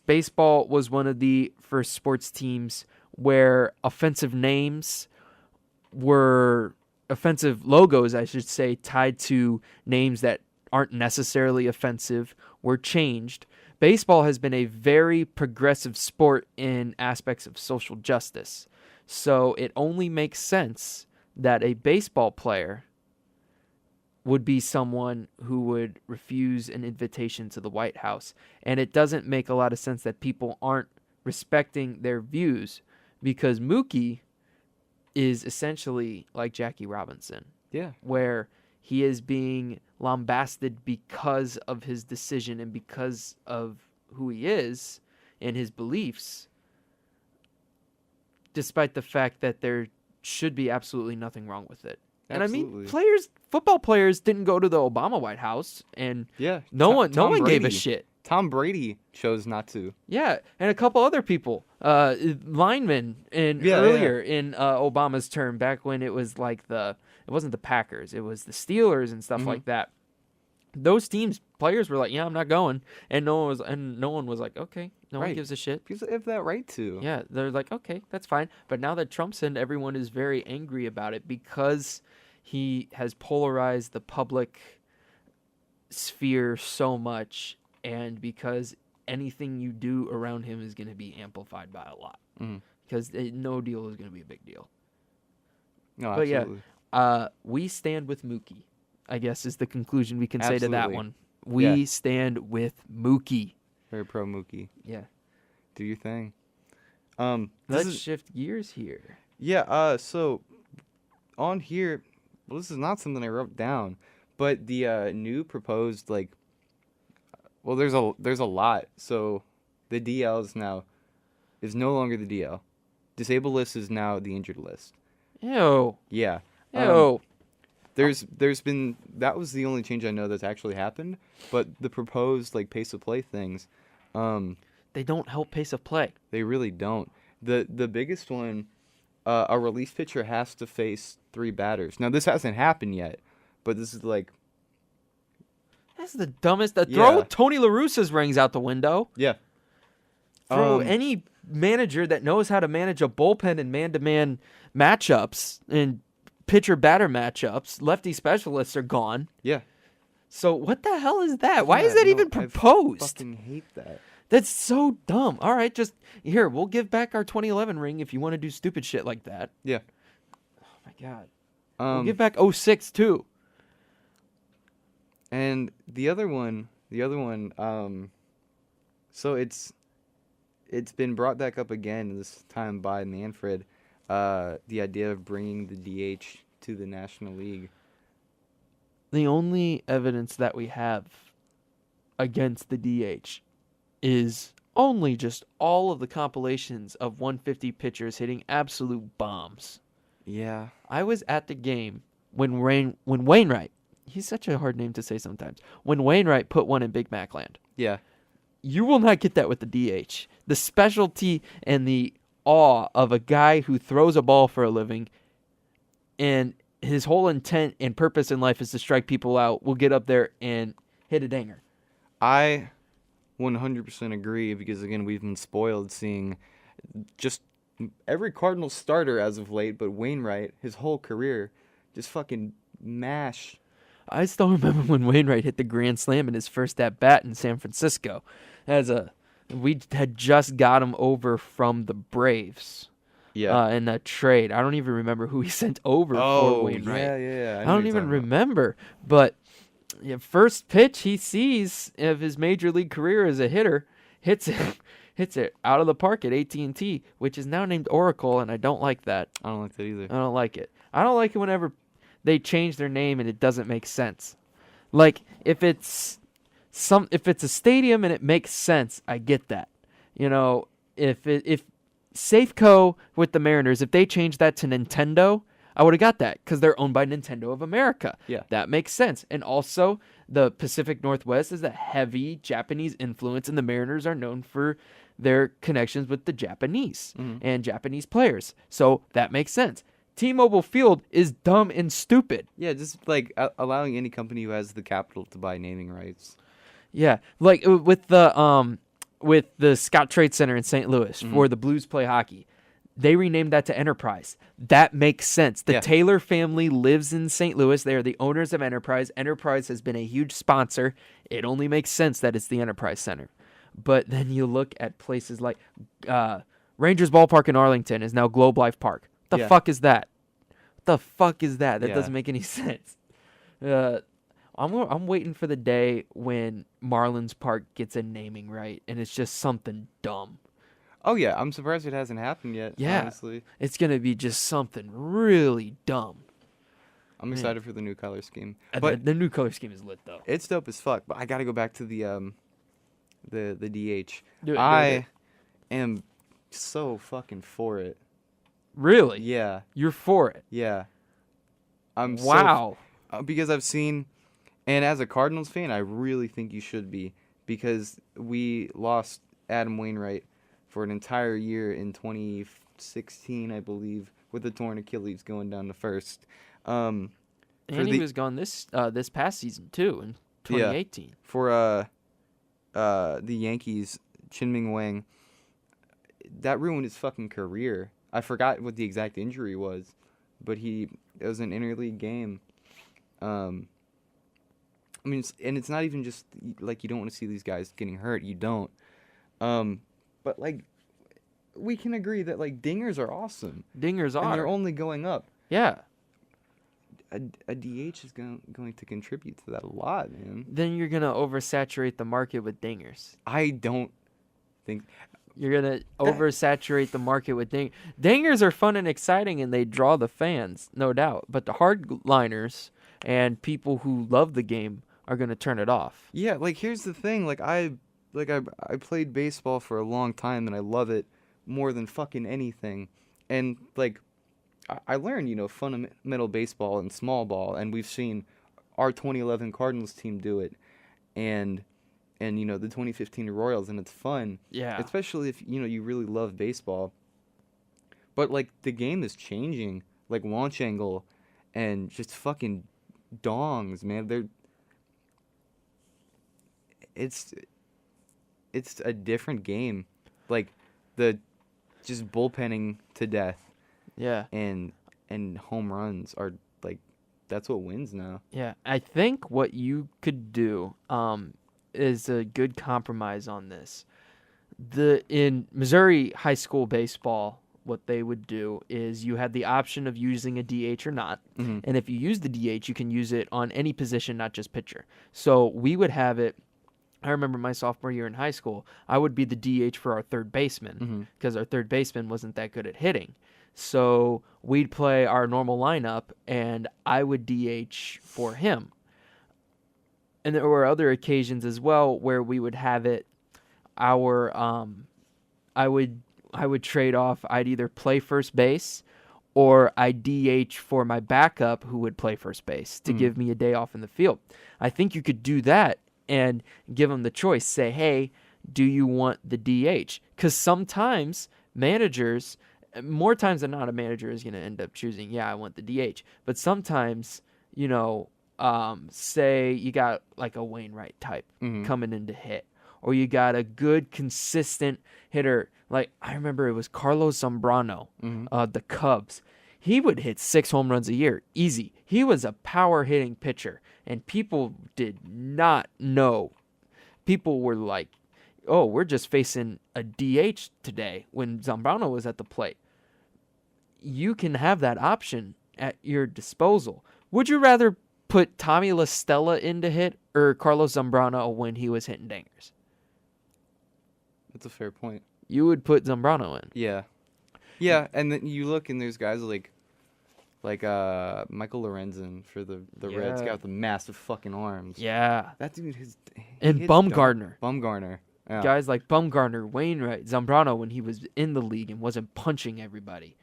Baseball was one of the first sports teams where offensive logos, I should say, tied to names that aren't necessarily offensive were changed. Baseball has been a very progressive sport in aspects of social justice. So it only makes sense that a baseball player would be someone who would refuse an invitation to the White House. And it doesn't make a lot of sense that people aren't respecting their views, because Mookie is essentially like Jackie Robinson. Yeah. Where he is being lambasted because of his decision and because of who he is and his beliefs, despite the fact that there should be absolutely nothing wrong with it. And I mean, Absolutely. football players didn't go to the Obama White House, and Yeah. no one Tom gave a Brady. shit. Tom Brady chose not to. Yeah, and a couple other people, linemen, and Yeah, yeah. earlier in Obama's term, back when it was like it wasn't the Packers, it was the Steelers and stuff Mhm. like that. Those teams, players were like, "Yeah, I'm not going," and no one was like, "Okay," no one Right. gives a shit. Because they have that right to. Yeah, they're like, "Okay, that's fine." But now that Trump's in, everyone is very angry about it because he has polarized the public sphere so much, and because anything you do around him is going to be amplified by a lot. Mhm. Because no deal is going to be a big deal. No, But absolutely. yeah, we stand with Mookie, I guess is the conclusion we can say to that Absolutely. one. We stand with Mookie. Very pro Mookie. Yeah. Do your thing. Let's shift gears here. Yeah, so on here, well, this is not something I wrote down, but the new proposed, like, well, there's a lot. So the DL is no longer the DL. Disabled list is now the injured list. Ew. Yeah. Ew. There's been, that was the only change I know that's actually happened, but the proposed, like, pace of play things, They don't help pace of play. they really don't. The biggest one, a relief pitcher has to face 3 batters. Now this hasn't happened yet, but this is like, That's the dumbest. Throw Yeah. Tony La Russa's rings out the window. yeah. Throw any manager that knows how to manage a bullpen and man-to-man matchups and pitcher-batter matchups. Lefty specialists are gone. Yeah. So what the hell is that? Why is Yeah, that even I proposed? fucking hate that. That's so dumb. All right, just here, we'll give back our 2011 ring if you want to do stupid shit like that. Yeah. Oh my god. We'll give Um, back 06 too. and the other one, so it's been brought back up again this time by Manfred, the idea of bringing the DH to the National League. The only evidence that we have against the DH is only just all of the compilations of 150 pitchers hitting absolute bombs. Yeah. I was at the game when Wainwright, he's such a hard name to say sometimes, when Wainwright put one in Big Mac land. Yeah. You will not get that with the DH. The specialty and the awe of a guy who throws a ball for a living and his whole intent and purpose in life is to strike people out will get up there and hit a dinger. I 100% agree because, again, we've been spoiled seeing just every Cardinals starter as of late, but Wainwright, his whole career, just fucking mash. I still remember when Wainwright hit the grand slam in his first at bat in San Francisco. We had just got him over from the Braves. Yeah. In that trade. I don't even remember who he sent over for Wainwright. yeah. I don't even remember. But first pitch he sees of his major league career as a hitter, hits it out of the park at AT&T, which is now named Oracle, and I don't like that. I don't like that either. I don't like it. I don't like it whenever they change their name and it doesn't make sense. Like if it's a stadium and it makes sense, I get that. You know, if Safeco with the Mariners, if they changed that to Nintendo, I would have got that because they're owned by Nintendo of America. Yeah. That makes sense. And also, the Pacific Northwest is a heavy Japanese influence, and the Mariners are known for their connections with the Japanese and Japanese players. So that makes sense. T-Mobile Field is dumb and stupid. Yeah, just like allowing any company who has the capital to buy naming rights. Yeah, like with the Scott Trade Center in St. Louis for the Blues play hockey. They renamed that to Enterprise. That makes sense. The Taylor family lives in St. Louis. They are the owners of Enterprise. Enterprise has been a huge sponsor. It only makes sense that it's the Enterprise Center. But then you look at places like Rangers Ballpark in Arlington is now Globe Life Park. The fuck is that? What the fuck is that? That doesn't make any sense. I'm waiting for the day when Marlins Park gets a naming right, and it's just something dumb. Oh, yeah. I'm surprised it hasn't happened yet, honestly. It's going to be just something really dumb. I'm excited for the new color scheme. But the new color scheme is lit, though. It's dope as fuck, but I got to go back to the DH. I am so fucking for it. Really? Yeah. You're for it? Yeah. I'm Wow. because I've seen, and as a Cardinals fan, I really think you should be, because we lost Adam Wainwright for an entire year in 2016, I believe, with a torn Achilles going down the first. For And he the was gone this past season too in yeah 2018. for the Yankees, Chin-Ming Wang, that ruined his fucking career. I forgot what the exact injury was, but it was an interleague game. I mean, and it's not even just like you don't want to see these guys getting hurt. You don't. But like, we can agree that like dingers are awesome, Dingers and they're are. only going up. Yeah. A DH is going to contribute to that a lot, man. Then you're gonna oversaturate the market with dingers. I don't think You're gonna oversaturate the market with dingers are fun and exciting, and they draw the fans, no doubt. But the hardliners and people who love the game are gonna turn it off. Yeah, like here's the thing, I played baseball for a long time and I love it more than fucking anything. And like I learned, fundamental baseball and small ball, and we've seen our 2011 Cardinals team do it, and the 2015 Royals, and it's fun. Yeah. Especially if you really love baseball. But like the game is changing, like launch angle and just fucking dongs, man. It's a different game. Like the just bullpenning to death Yeah. and home runs are like that's what wins now. Yeah. I think what you could do is a good compromise on this. In Missouri high school baseball, what they would do is you had the option of using a DH or not. Mhm. And if you use the DH, you can use it on any position, not just pitcher. So we would have it. I remember my sophomore year in high school, I would be the DH for our third baseman because our third baseman wasn't that good at hitting. So we'd play our normal lineup, and I would DH for him. And there were other occasions as well where we would have it. I would trade off. I'd either play first base, or I DH for my backup who would play first base to give me a day off in the field. I think you could do that and give them the choice. Say, hey, do you want the DH? Because sometimes managers, more times than not, a manager is going to end up choosing, yeah, I want the DH. But sometimes, say you got like a Wainwright type coming in to hit, or you got a good, consistent hitter. Like, I remember it was Carlos Zambrano, the Cubs. He would hit 6 home runs a year, easy. He was a power-hitting pitcher, and people did not know. People were like, oh, we're just facing a DH today when Zambrano was at the plate. You can have that option at your disposal. Would you rather put Tommy La Stella in to hit or Carlos Zambrano when he was hitting dingers? That's a fair point. You would put Zambrano in. Yeah, and then you look and there's guys like Michael Lorenzen for the Reds, got the massive fucking arms. Yeah. That dude And Bumgarner. Bumgarner. Yeah. Guys like Bumgarner, Wainwright, Zambrano when he was in the league and wasn't punching everybody.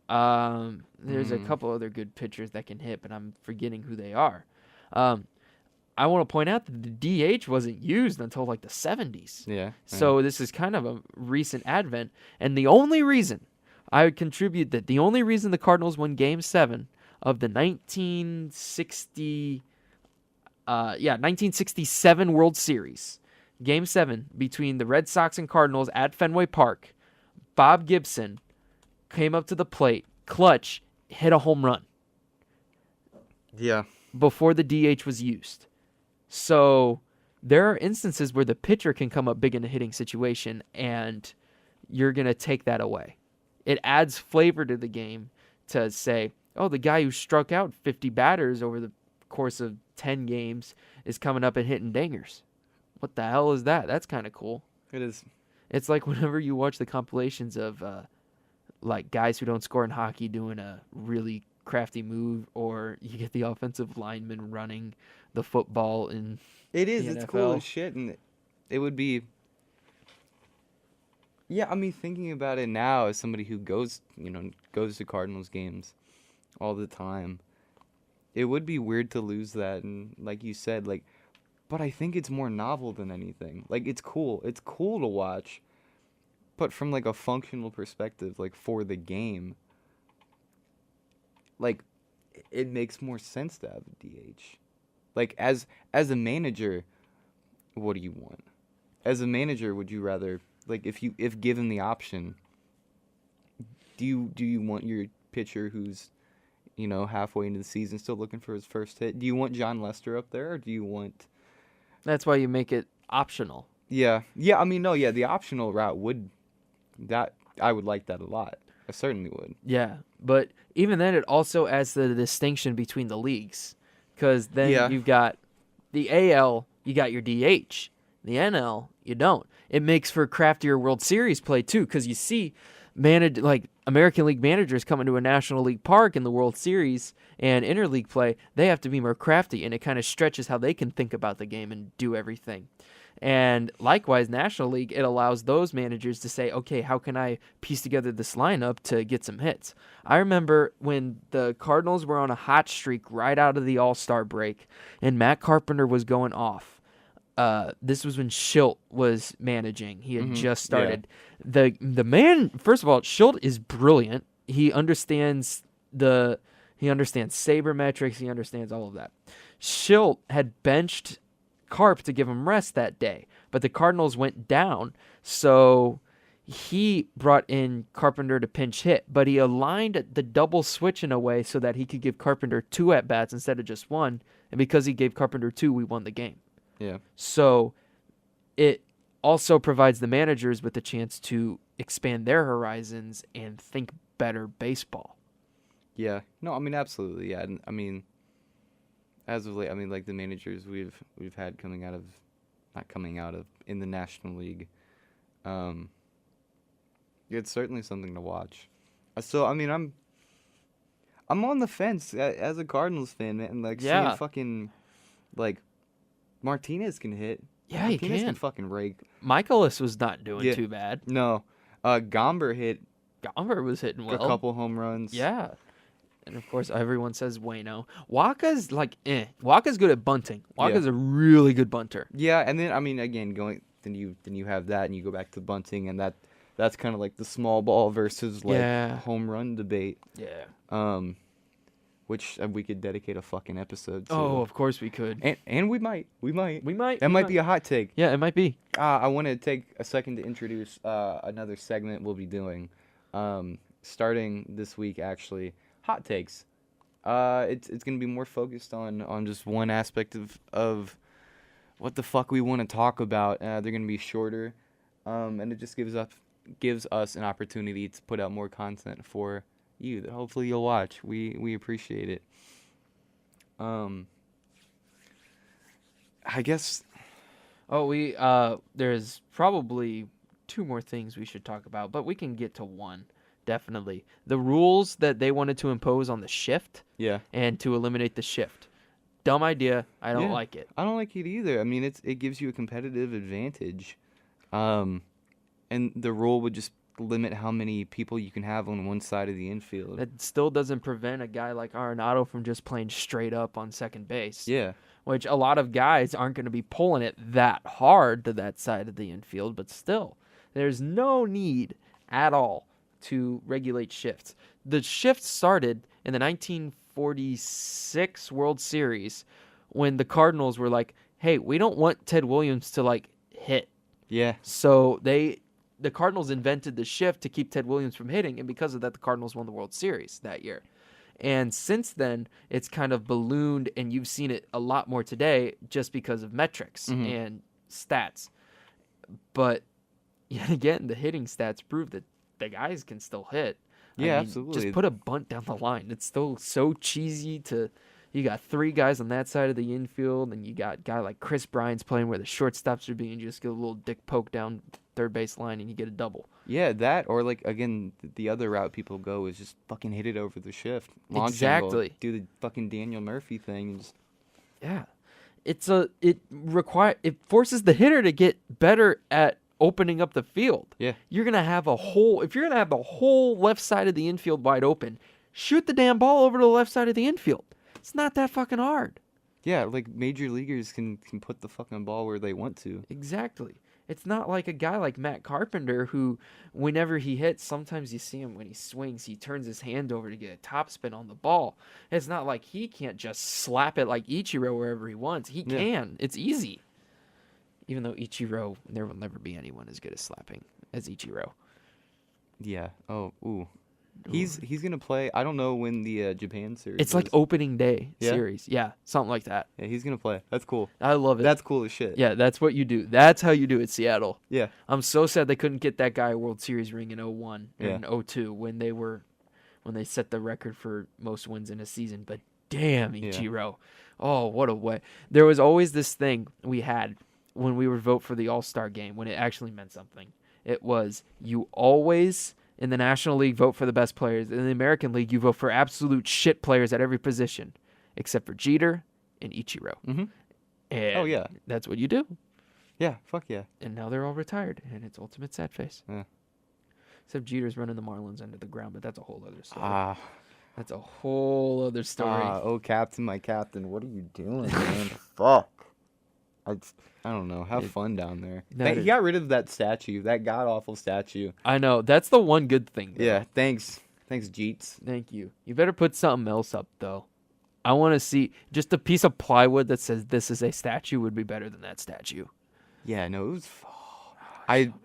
There's a couple other good pitchers that can hit, but I'm forgetting who they are. I want to point out that the DH wasn't used until like the 70s. Yeah. So this is kind of a recent advent. And the only reason I would contribute that the only reason the Cardinals won Game 7 of the 1967 World Series, Game 7 between the Red Sox and Cardinals at Fenway Park, Bob Gibson came up to the plate, clutch, hit a home run. Yeah. Before the DH was used. So there are instances where the pitcher can come up big in a hitting situation, and you're going to take that away. It adds flavor to the game to say, oh, the guy who struck out 50 batters over the course of 10 games is coming up and hitting dingers. What the hell is that? That's kind of cool. It is. It's like whenever you watch the compilations of like guys who don't score in hockey doing a really crafty move, or you get the offensive lineman running the football in It is. the It's NFL. cool as shit, and it would be. Yeah, I mean, thinking about it now as somebody who goes to Cardinals games all the time, it would be weird to lose that, and like you said, like, but I think it's more novel than anything. Like, it's cool. It's cool to watch, but from like a functional perspective, like for the game, like it makes more sense to have a DH. Like as a manager, what do you want? As a manager, would you rather, like, if given the option, do you want your pitcher who's, halfway into the season still looking for his first hit? Do you want John Lester up there, or do you want? That's why you make it optional. Yeah, yeah. I mean, no, yeah. The optional route I would like that a lot. I certainly would. Yeah, but even then, it also adds the distinction between the leagues, because then Yeah. you've got the AL, you got your DH. The NL, you don't. It makes for craftier World Series play too, because you see, like American League managers come into a National League park in the World Series and interleague play. They have to be more crafty, and it kind of stretches how they can think about the game and do everything. And likewise, National League, it allows those managers to say, okay, how can I piece together this lineup to get some hits? I remember when the Cardinals were on a hot streak right out of the All-Star break, and Matt Carpenter was going off. This was when Schilt was managing. He had just started. Yeah. The man, first of all, Schilt is brilliant. He understands sabermetrics. He understands all of that. Schilt had benched Carp to give him rest that day, but the Cardinals went down, so he brought in Carpenter to pinch hit, but he aligned the double switch in a way so that he could give Carpenter 2 at-bats instead of just 1, and because he gave Carpenter 2, we won the game. Yeah. So it also provides the managers with the chance to expand their horizons and think better baseball. Yeah. No, I mean, absolutely. Yeah. I mean, as of late, I mean, like the managers we've had not coming out of in the National League, it's certainly something to watch. So I mean, I'm on the fence as a Cardinals fan, man. Like seeing fucking like Martinez can hit. Yeah, Martinez he can fucking rake. Michaelis was not doing too bad. No, Gomber hit. Gomber was hitting well. A couple home runs. Yeah. And of course, everyone says Waino. Waka's like, Waka's good at bunting. Waka's a really good bunter. Yeah, and then I mean, again, then you have that, and you go back to bunting, and that's kind of like the small ball versus like home run debate. Yeah. Which we could dedicate a fucking episode to. Oh, of course we could. And we might. That might be a hot take. Yeah, it might be. I want to take a second to introduce another segment we'll be doing, starting this week actually. Hot takes. It's gonna be more focused on just one aspect of what the fuck we want to talk about. They're gonna be shorter, and it just gives us an opportunity to put out more content for you that hopefully you'll watch. We appreciate it. I guess. Oh, there's probably 2 more things we should talk about, but we can get to one. Definitely. The rules that they wanted to impose on the shift and to eliminate the shift. Dumb idea. I don't like it. I don't like it either. I mean, it gives you a competitive advantage. And the rule would just limit how many people you can have on one side of the infield. That still doesn't prevent a guy like Arenado from just playing straight up on second base. Yeah. Which a lot of guys aren't going to be pulling it that hard to that side of the infield, but still, there's no need at all to regulate shifts. The shift started in the 1946 World Series when the Cardinals were like, hey, we don't want Ted Williams to like hit. Yeah. So the Cardinals invented the shift to keep Ted Williams from hitting, and because of that, the Cardinals won the World Series that year. And since then, it's kind of ballooned, and you've seen it a lot more today just because of metrics and stats. But yet again, the hitting stats prove that the guys can still hit. Yeah, absolutely. Just put a bunt down the line. It's still so cheesy to... You got 3 guys on that side of the infield, and you got a guy like Chris Bryant's playing where the shortstops are being, you just get a little dick poke down third base line, and you get a double. Yeah, that, or like, again, the other route people go is just fucking hit it over the shift. Launch exactly. Angle, do the fucking Daniel Murphy thing. And just... Yeah. It forces the hitter to get better at opening up the field. Yeah. You're going to have a whole... If you're going to have the whole left side of the infield wide open, shoot the damn ball over to the left side of the infield. It's not that fucking hard. Yeah, like major leaguers can put the fucking ball where they want to. Exactly. It's not like a guy like Matt Carpenter who, whenever he hits, sometimes you see him when he swings, he turns his hand over to get a topspin on the ball. It's not like he can't just slap it like Ichiro wherever he wants. He Yeah. can. It's easy. Even though Ichiro, there will never be anyone as good as slapping as Ichiro. Yeah. Oh, ooh. He's gonna play. I don't know when the Japan series. It's like is. opening day Yeah? series. Yeah, something like that. Yeah, he's gonna play. That's cool. I love it. That's cool as shit. Yeah, that's what you do. That's how you do it, Seattle. Yeah. I'm so sad they couldn't get that guy a World Series ring in 01 or Yeah. in 02 when they set the record for most wins in a season. But damn, Yeah. Ichiro. Oh, what a way. There was always this thing we had when we would vote for the All-Star game when it actually meant something. It was you always in the National League vote for the best players. In the American League, you vote for absolute shit players at every position except for Jeter and Ichiro. Mhm. And Oh yeah. that's what you do. Yeah. Fuck yeah. And now they're all retired, and it's ultimate sad face. Yeah. Except Jeter's running the Marlins into the ground, but that's a whole other story. Ah. That's a whole other story. Oh, captain, my captain. What are you doing, man? Fuck. I don't know. Have fun down there. That He is- got rid of that statue. That god awful statue. I know. That's the one good thing. Though. Yeah. Thanks, Jeets. Thank you. You better put something else up, though. I want to see just a piece of plywood that says this is a statue would be better than that statue. Yeah. No, it was.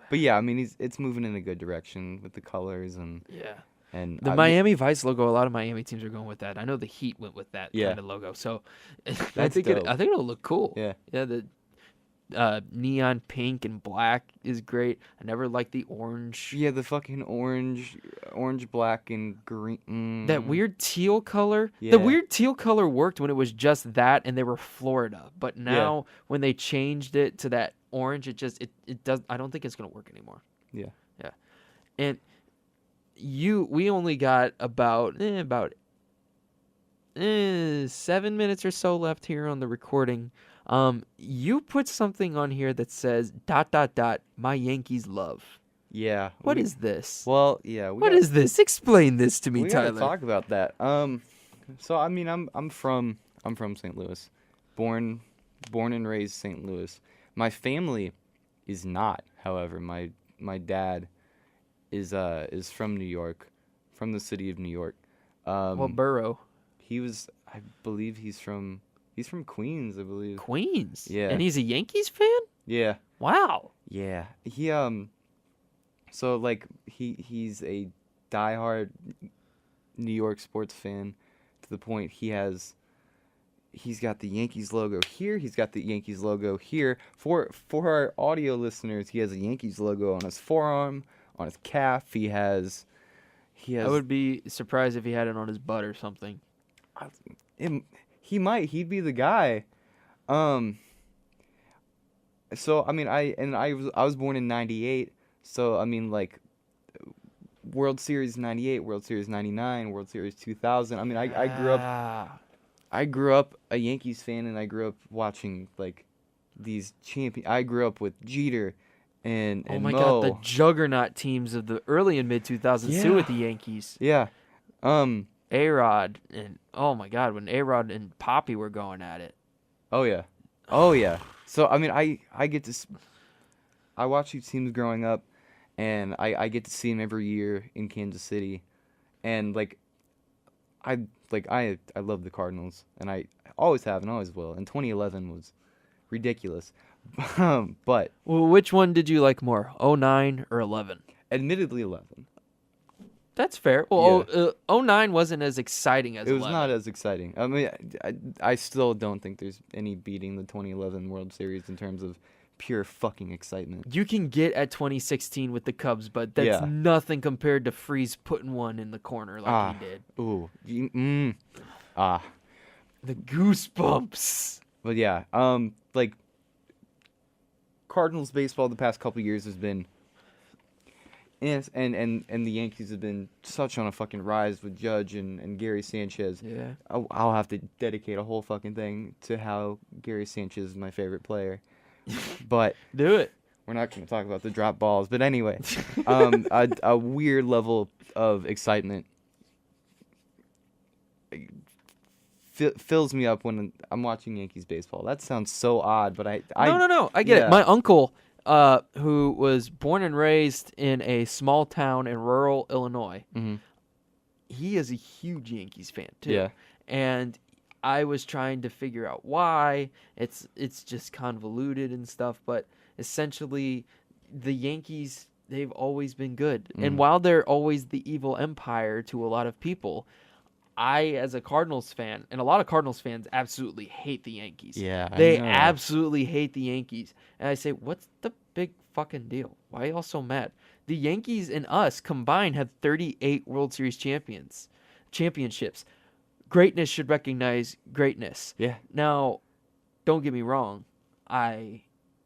But yeah, I mean, it's moving in a good direction with the colors and Yeah. I- Miami Vice logo, a lot of Miami teams are going with that. I know the Heat went with that Yeah. kind of logo. So I That's think dope. I think it'll look cool. Yeah. Yeah, the neon pink and black is great. I never liked the orange. Yeah, the fucking orange, black, and green. That weird teal color. Yeah. The weird teal color worked when it was just that and they were Florida. But now when they changed it to that orange, it does. I don't think it's gonna work anymore. Yeah. Yeah. And we only got about 7 minutes or so left here on the recording. You put something on here that says ... my Yankees love. Yeah. What is this? Well, yeah. What is this? Explain this to me, we Tyler. gotta talk about that. So I mean, I'm from St. Louis, born and raised St. Louis. My family is not. However, my dad is from New York, from the city of New York. What borough? I believe he's from Queens, I believe. Queens. Yeah. And he's a Yankees fan? Yeah. Wow. Yeah. He so like he's a diehard New York sports fan to the point he's got the Yankees logo here, he's got the Yankees logo here. For our audio listeners, he has a Yankees logo on his forearm, on his calf. He has I would be surprised if he had it on his butt or something. He'd be the guy. So I mean, I was born in '98. So I mean, like, World Series '98, World Series '99, World Series 2000. I mean, I grew up a Yankees fan, and I grew up watching like these I grew up with Jeter and Oh my Mo. God, the juggernaut teams of the early and mid 2000s too Yeah. with the Yankees. Yeah. A-Rod and oh my God, when A-Rod and Poppy were going at it. Oh yeah. Oh yeah. So I mean, I watch these teams growing up, and I get to see them every year in Kansas City, and I love the Cardinals, and I always have and always will. And 2011 was ridiculous, but Well, which one did you like more, 09 or 11? admittedly 11. That's fair. Well, 09 wasn't as exciting as It was 11. not as exciting. I mean, I still don't think there's any beating the 2011 World Series in terms of pure fucking excitement. You can get at 2016 with the Cubs, but that's nothing compared to Freeze putting one in the corner like he did. Ooh. The goosebumps. But yeah, like Cardinals baseball the past couple years has been, and the Yankees have been such on a fucking rise with Judge and Gary Sanchez. Yeah. I'll have to dedicate a whole fucking thing to how Gary Sanchez is my favorite player. But Do it. we're not going to talk about the drop balls. But anyway, a weird level of excitement fills me up when I'm watching Yankees baseball. That sounds so odd, but No. I get yeah. it. My uncle, who was born and raised in a small town in rural Illinois, Mhm. he is a huge Yankees fan too. Yeah. And I was trying to figure out why. It's just convoluted and stuff, but essentially the Yankees, they've always been good. And Mhm. while they're always the evil empire to a lot of people, I, as a Cardinals fan, and a lot of Cardinals fans absolutely hate the Yankees. Yeah, I They know. absolutely hate the Yankees. And I say, what's the big fucking deal? Why are y'all so mad? The Yankees and us combined have 38 World Series championships. Greatness should recognize greatness. Yeah. Now, don't get me wrong.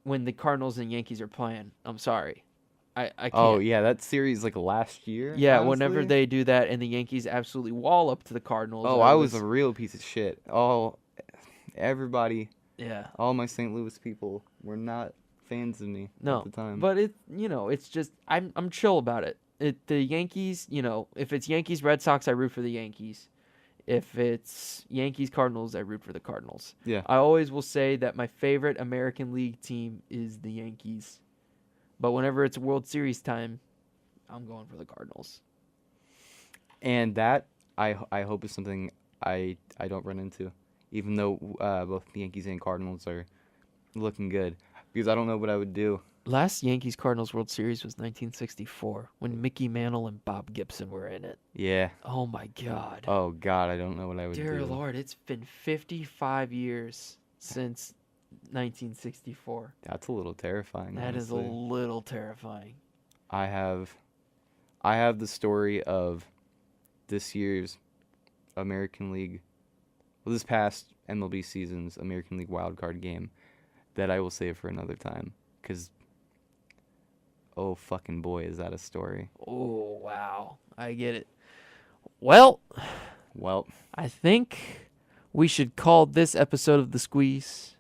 When the Cardinals and Yankees are playing, I'm sorry. I can't. Oh yeah, that series like last year. Yeah, whenever honestly. they do that and the Yankees absolutely wall up to the Cardinals. Oh, I was a real piece of shit. Everybody, yeah. all my St. Louis people were not fans of me No, at the time. but it's just I'm chill about it. The Yankees, if it's Yankees Red Sox, I root for the Yankees. If it's Yankees Cardinals, I root for the Cardinals. Yeah. I always will say that my favorite American League team is the Yankees. But whenever it's World Series time, I'm going for the Cardinals. And that I hope is something I don't run into, even though both the Yankees and Cardinals are looking good, because I don't know what I would do. Last Yankees Cardinals World Series was 1964 when Mickey Mantle and Bob Gibson were in it. Yeah. Oh my God. Oh God, I don't know what I would do. Dear Lord, it's been 55 years since 1964. That's a little terrifying. That is a honestly. little terrifying. I have the story of this year's American League, well, this past MLB season's American League wildcard game that I will save for another time, because oh fucking boy, is that a story. Oh, wow. I get it. Well, I think we should call this episode of The Squeeze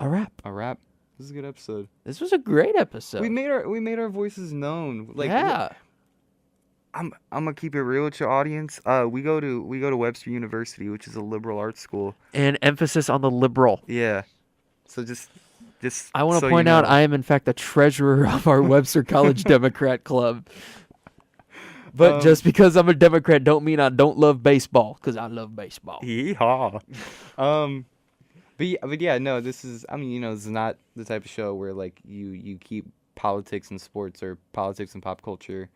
a wrap. A wrap. This is a good episode. This was a great episode. We made our voices known. Like, yeah. I'm gonna keep it real with your audience. We go to Webster University, which is a liberal arts school. And emphasis on the liberal. Yeah. So just I want to so point you out know. I am in fact the treasurer of our Webster College Democrat Club. But just because I'm a Democrat don't mean I don't love baseball, because I love baseball. Yeehaw. But yeah, no, this is, this is not the type of show where like you keep politics and sports or politics and pop culture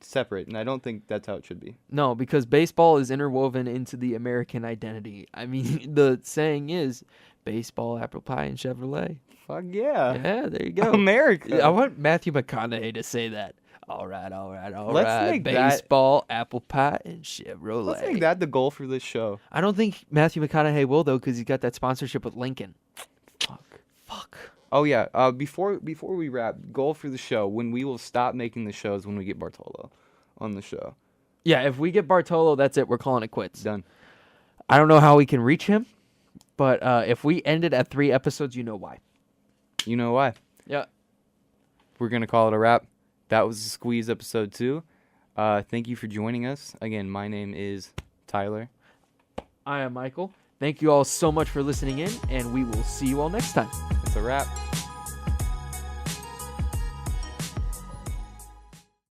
separate, and I don't think that's how it should be. No, because baseball is interwoven into the American identity. I mean, the saying is baseball, apple pie, and Chevrolet. Fuck yeah. Yeah, there you go. America. I want Matthew McConaughey to say that. All right. Let's make that- baseball, apple pie, and Chevrolet. Let's make that the goal for this show. I don't think Matthew McConaughey will, though, because he's got that sponsorship with Lincoln. Fuck. Oh yeah. Before we wrap, goal for the show, when we will stop making the shows, when we get Bartolo on the show. Yeah, if we get Bartolo, that's it. We're calling it quits. Done. I don't know how we can reach him, but if we ended at 3 episodes, you know why. You know why? Yeah. We're gonna call it a wrap. That was the Squeeze episode 2. Thank you for joining us. Again, my name is Tyler. I am Michael. Thank you all so much for listening in, and we will see you all next time. It's a wrap.